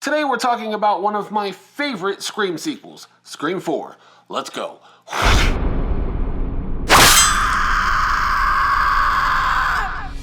Today we're talking about one of my favorite Scream sequels, Scream 4. Let's go.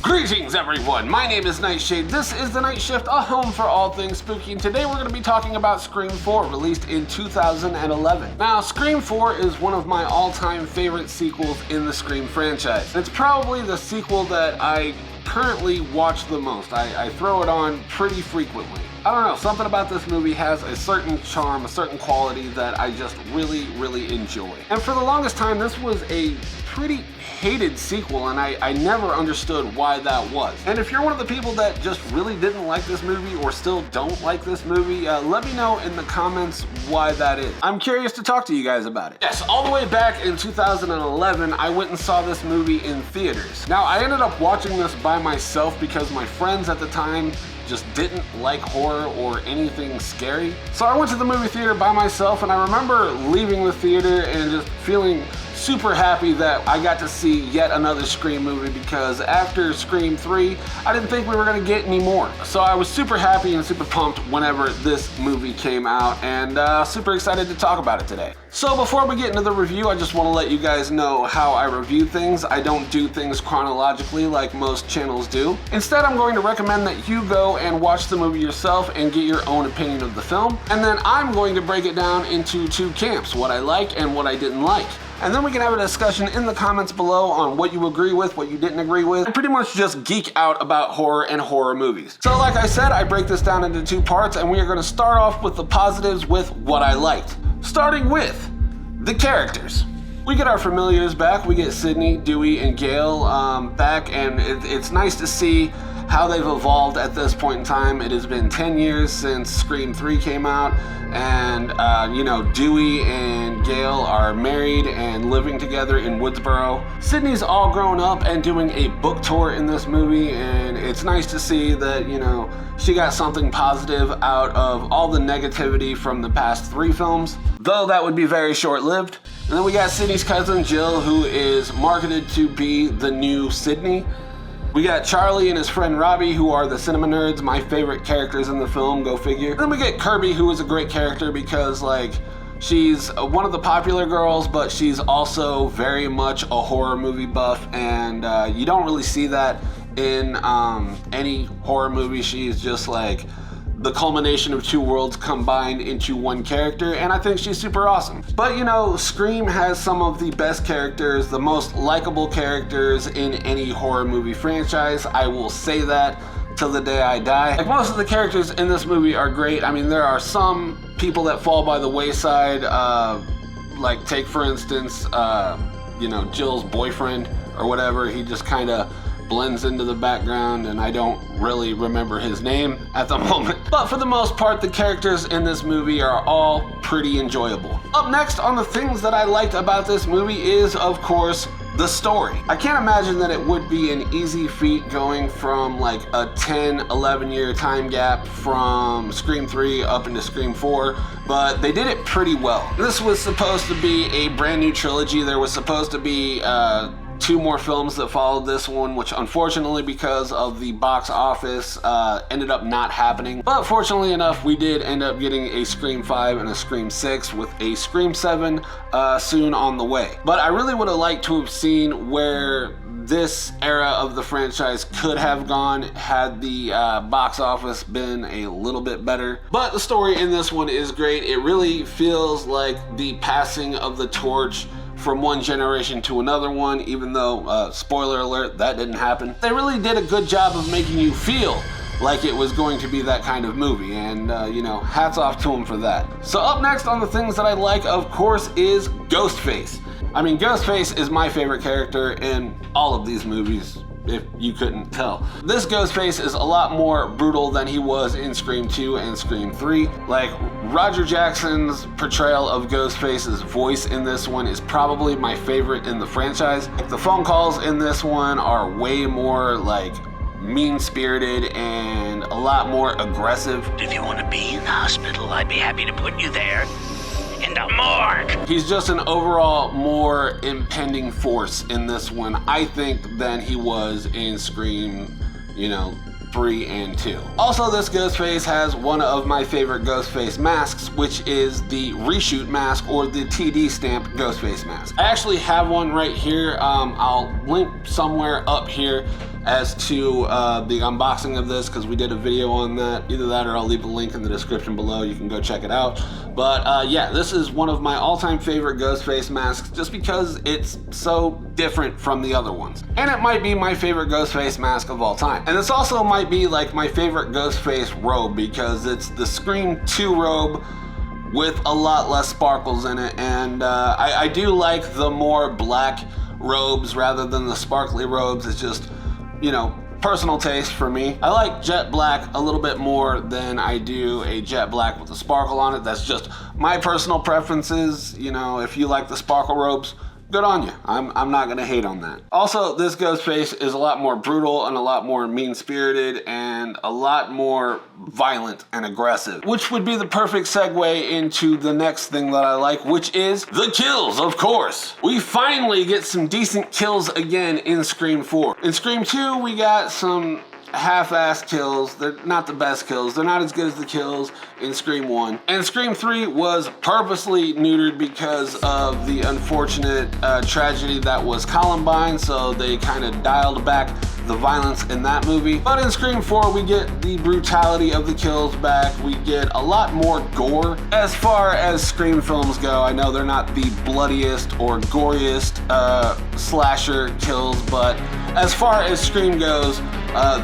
Greetings everyone, my name is Nightshade, this is The Night Shift, a home for all things spooky, and today we're going to be talking about Scream 4, released in 2011. Now, Scream 4 is one of my all-time favorite sequels in the Scream franchise. It's probably the sequel that I currently watch the most. I throw it on pretty frequently. I don't know, something about this movie has a certain charm, a certain quality that I just really enjoy. And for the longest time, this was a pretty hated sequel, and I never understood why that was. And if you're one of the people that just really didn't like this movie or still don't like this movie, let me know in the comments why that is. I'm curious to talk to you guys about it. Yes, all the way back in 2011, I went and saw this movie in theaters. Now, I ended up watching this by myself because my friends at the time just didn't like horror or anything scary. So I went to the movie theater by myself, and I remember leaving the theater and just feeling super happy that I got to see yet another Scream movie, because after Scream 3, I didn't think we were gonna get any more. So I was super happy and super pumped whenever this movie came out, and super excited to talk about it today. So before we get into the review, I just want to let you guys know how I review things. I don't do things chronologically like most channels do. Instead, I'm going to recommend that you go and watch the movie yourself and get your own opinion of the film, and then I'm going to break it down into two camps, what I like and what I didn't like. And then we can have a discussion in the comments below on what you agree with, what you didn't agree with, and pretty much just geek out about horror and horror movies. So like I said, I break this down into two parts, and we are going to start off with the positives with what I liked. Starting with the characters. We get our familiars back. We get Sidney, Dewey, and Gale back, and it's nice to see how they've evolved at this point in time. It has been 10 years since Scream 3 came out, and Dewey and Gale are married and living together in Woodsboro. Sidney's all grown up and doing a book tour in this movie, and it's nice to see that, she got something positive out of all the negativity from the past 3 films, though that would be very short-lived. And then we got Sidney's cousin Jill, who is marketed to be the new Sidney. We got Charlie and his friend Robbie, who are the cinema nerds, my favorite characters in the film, go figure. Then we get Kirby, who is a great character because, she's one of the popular girls, but she's also very much a horror movie buff, and you don't really see that in any horror movie. She's just the culmination of two worlds combined into one character, and I think she's super awesome. But Scream has some of the best characters, the most likable characters in any horror movie franchise. I will say that till the day I die. Most of the characters in this movie are great. I mean, there are some people that fall by the wayside, take for instance, Jill's boyfriend or whatever. He just kind of blends into the background, and I don't really remember his name at the moment. But for the most part, the characters in this movie are all pretty enjoyable. Up next on the things that I liked about this movie is, of course, the story. I can't imagine that it would be an easy feat going from a 10-11 year time gap from Scream 3 up into Scream 4, but they did it pretty well. This was supposed to be a brand new trilogy. There was supposed to be 2 more films that followed this one, which unfortunately, because of the box office, ended up not happening. But fortunately enough, we did end up getting a Scream 5 and a Scream 6 with a Scream 7 soon on the way. But I really would have liked to have seen where this era of the franchise could have gone had the box office been a little bit better. But the story in this one is great. It really feels like the passing of the torch from one generation to another one, even though, spoiler alert, that didn't happen. They really did a good job of making you feel like it was going to be that kind of movie, and hats off to them for that. So up next on the things that I like, of course, is Ghostface. I mean, Ghostface is my favorite character in all of these movies, if you couldn't tell. This Ghostface is a lot more brutal than he was in Scream 2 and Scream 3. Roger Jackson's portrayal of Ghostface's voice in this one is probably my favorite in the franchise. The phone calls in this one are way more mean-spirited and a lot more aggressive. If you want to be in the hospital, I'd be happy to put you there. In the morgue! He's just an overall more impending force in this one, I think, than he was in Scream 3 and 2. Also, this Ghostface has one of my favorite Ghostface masks, which is the reshoot mask or the TD stamp Ghostface mask. I actually have one right here. I'll link somewhere up here as to the unboxing of this, because we did a video on that. Either that or I'll leave a link in the description below. You can go check it out. But yeah, this is one of my all-time favorite Ghostface masks just because it's so different from the other ones. And it might be my favorite Ghostface mask of all time. And this also might be like my favorite Ghostface robe because it's the Scream 2 robe with a lot less sparkles in it. And I do like the more black robes rather than the sparkly robes. It's just, you know, personal taste for me. I like jet black a little bit more than I do a jet black with a sparkle on it. That's just my personal preferences. You know, if you like the sparkle robes, good on you. I'm not gonna hate on that. Also, this Ghostface is a lot more brutal and a lot more mean-spirited and a lot more violent and aggressive, which would be the perfect segue into the next thing that I like, which is the kills, of course. We finally get some decent kills again in Scream 4. In Scream 2, we got some half-assed kills. They're not the best kills. They're not as good as the kills in Scream 1. And Scream 3 was purposely neutered because of the unfortunate tragedy that was Columbine, so they kind of dialed back the violence in that movie. But in Scream 4, we get the brutality of the kills back. We get a lot more gore. As far as Scream films go, I know they're not the bloodiest or goriest slasher kills, but as far as Scream goes,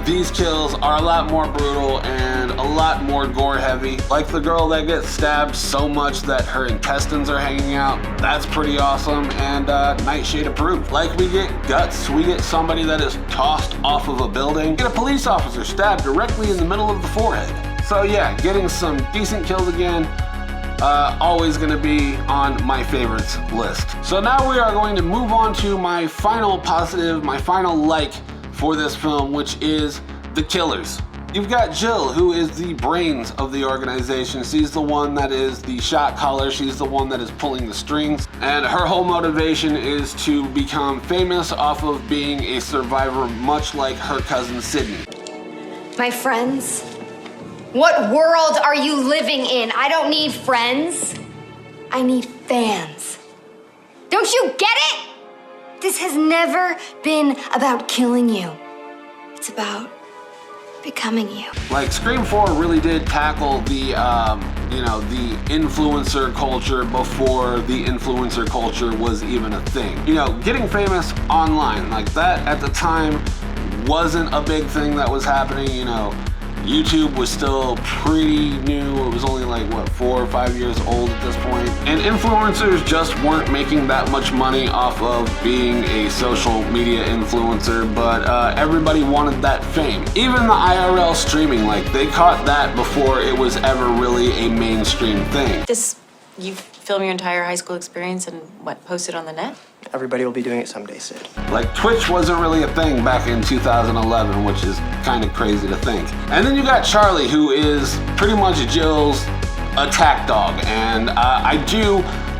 these kills are a lot more brutal and a lot more gore heavy. Like the girl that gets stabbed so much that her intestines are hanging out. That's pretty awesome and Nightshade approved. Like we get guts, we get somebody that is tossed off of a building. Get a police officer stabbed directly in the middle of the forehead. So yeah, getting some decent kills again. Always gonna be on my favorites list. So now we are going to move on to my final positive, my final like for this film, which is the killers. You've got Jill, who is the brains of the organization. She's the one that is the shot caller. She's the one that is pulling the strings. And her whole motivation is to become famous off of being a survivor, much like her cousin Sidney. My friends? What world are you living in? I don't need friends. I need fans. Don't you get it? This has never been about killing you. It's about becoming you. Like Scream 4 really did tackle the, the influencer culture before the influencer culture was even a thing. You know, getting famous online, like that at the time wasn't a big thing that was happening. You know, YouTube was still pretty new. It was only like, what, 4 or 5 years old at this point. And influencers just weren't making that much money off of being a social media influencer, but everybody wanted that fame. Even the IRL streaming, like they caught that before it was ever really a mainstream thing. You film your entire high school experience and post it on the net? Everybody will be doing it someday, Sid. Like Twitch wasn't really a thing back in 2011, which is kind of crazy to think. And then you got Charlie, who is pretty much Jill's attack dog. And I do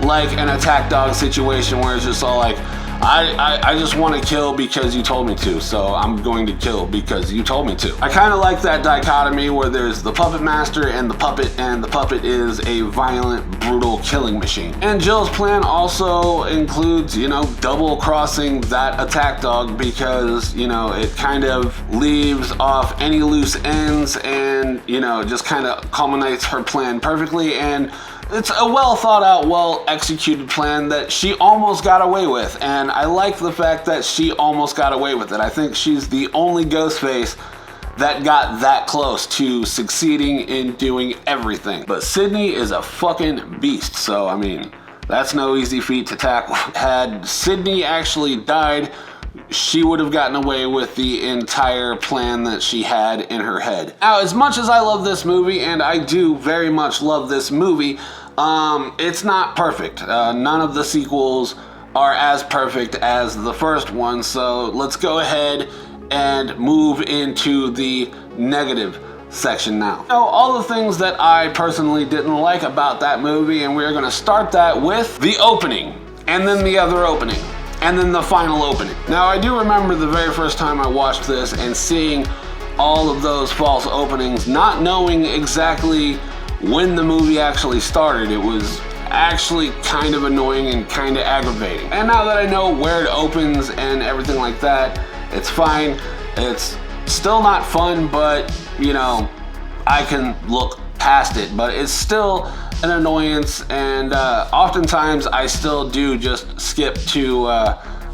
like an attack dog situation where it's just all like, I just want to kill because you told me to, so I'm going to kill because you told me to. I kind of like that dichotomy where there's the puppet master and the puppet is a violent, brutal killing machine. And Jill's plan also includes, you know, double crossing that attack dog because, you know, it kind of leaves off any loose ends and, you know, it just kind of culminates her plan perfectly. And it's a well thought out, well executed plan that she almost got away with. And I like the fact that she almost got away with it. I think she's the only Ghostface that got that close to succeeding in doing everything. But Sidney is a fucking beast. So, I mean, that's no easy feat to tackle. Had Sidney actually died, she would have gotten away with the entire plan that she had in her head. Now, as much as I love this movie, and I do very much love this movie, it's not perfect. None of the sequels are as perfect as the first one, so let's go ahead and move into the negative section now. So, all the things that I personally didn't like about that movie, and we're gonna start that with the opening, and then the other opening, and then the final opening. Now, I do remember the very first time I watched this and seeing all of those false openings, not knowing exactly when the movie actually started. It was actually kind of annoying and kind of aggravating. And now that I know where it opens and everything like that, it's fine. It's still not fun, but you know, I can look past it. But it's still an annoyance, and oftentimes I still do just skip to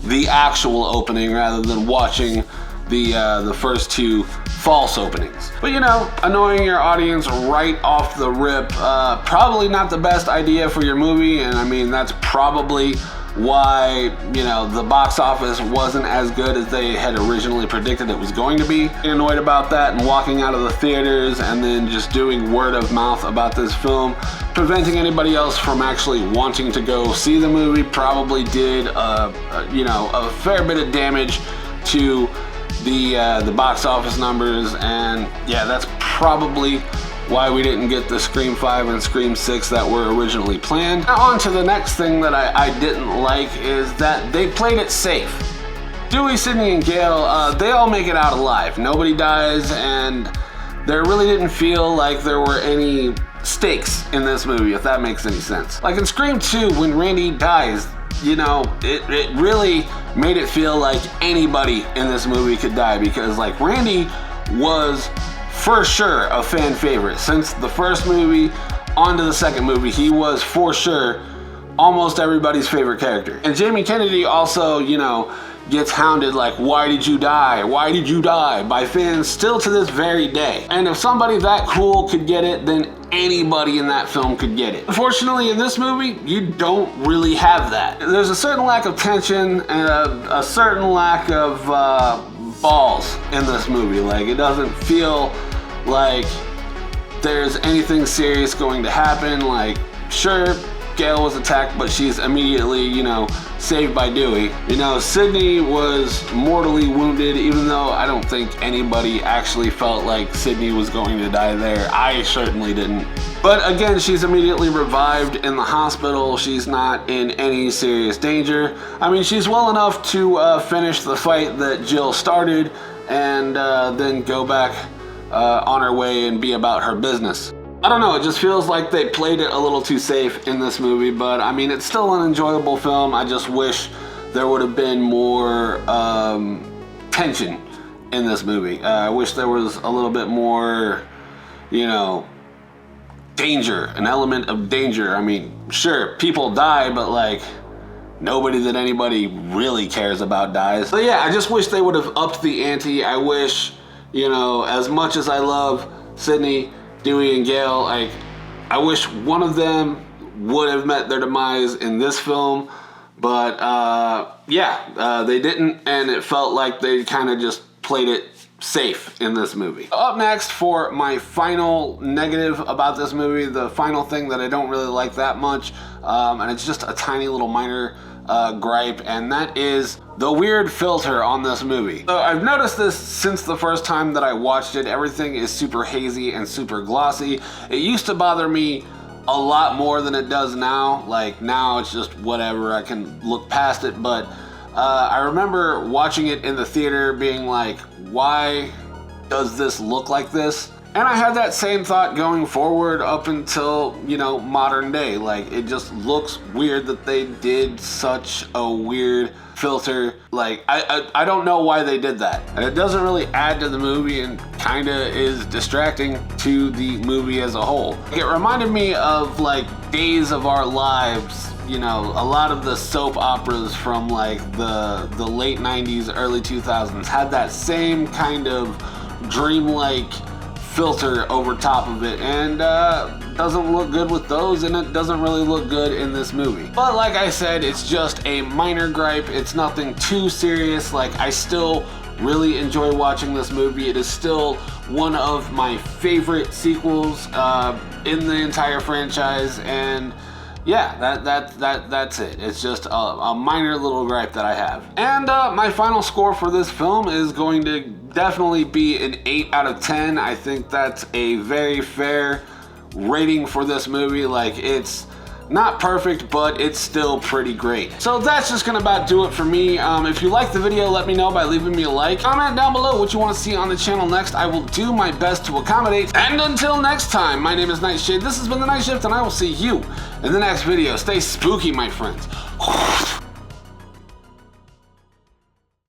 the actual opening rather than watching the first two false openings. But you know, annoying your audience right off the rip, probably not the best idea for your movie, and I mean, that's probably why, you know, the box office wasn't as good as they had originally predicted it was going to be. Getting annoyed about that and walking out of the theaters and then just doing word of mouth about this film, preventing anybody else from actually wanting to go see the movie, probably did you know, a fair bit of damage to the box office numbers. And yeah, that's probably why we didn't get the Scream 5 and Scream 6 that were originally planned. Now on to the next thing that I didn't like is that they played it safe. Dewey, Sidney, and Gale, they all make it out alive. Nobody dies, and there really didn't feel like there were any stakes in this movie, if that makes any sense. Like in Scream 2, when Randy dies, you know, it really made it feel like anybody in this movie could die, because like Randy was for sure a fan favorite. Since the first movie on to the second movie, he was for sure almost everybody's favorite character. And Jamie Kennedy also, you know, gets hounded like, why did you die? Why did you die? By fans still to this very day. And if somebody that cool could get it, then anybody in that film could get it. Unfortunately, in this movie, you don't really have that. There's a certain lack of tension and a certain lack of balls in this movie. Like, it doesn't feel like there's anything serious going to happen. Like, sure, Gale was attacked, but she's immediately, you know, saved by Dewey. You know, Sidney was mortally wounded, even though I don't think anybody actually felt like Sidney was going to die there. I certainly didn't. But again, she's immediately revived in the hospital. She's not in any serious danger. I mean, she's well enough to finish the fight that Jill started and then go back on her way and be about her business. I don't know, it just feels like they played it a little too safe in this movie, but I mean, it's still an enjoyable film. I just wish there would have been more tension in this movie. I wish there was a little bit more, you know, danger, an element of danger. I mean, sure, people die, but like, nobody that anybody really cares about dies. So yeah, I just wish they would have upped the ante. I wish, you know, as much as I love Sidney, Dewey, and Gale, like, I wish one of them would have met their demise in this film, but yeah, they didn't, and it felt like they kind of just played it safe in this movie. Up next for my final negative about this movie, the final thing that I don't really like that much, and it's just a tiny little minor gripe, and that is the weird filter on this movie. So I've noticed this since the first time that I watched it. Everything is super hazy and super glossy. It used to bother me a lot more than it does now. Like, now it's just whatever, I can look past it, but I remember watching it in the theater being like, why does this look like this? And I had that same thought going forward up until, you know, modern day. Like, it just looks weird that they did such a weird filter. Like, I don't know why they did that. And it doesn't really add to the movie and kind of is distracting to the movie as a whole. It reminded me of, like, Days of Our Lives. You know, a lot of the soap operas from, like, the late 90s, early 2000s had that same kind of dreamlike filter over top of it, and doesn't look good with those, and it doesn't really look good in this movie. But like I said, it's just a minor gripe. It's nothing too serious. Like, I still really enjoy watching this movie. It is still one of my favorite sequels in the entire franchise, and yeah, that's it. It's just a minor little gripe that I have. And my final score for this film is going to definitely be an 8 out of 10. I think that's a very fair rating for this movie. Like, it's Not perfect, but it's still pretty great. So that's just gonna about do it for me. If you like the video, let me know by leaving me a like. Comment down below what you want to see on the channel next. I will do my best to accommodate. And until next time, my name is Nightshade. This has been The Night Shift, and I will see you in the next video. Stay spooky, my friends.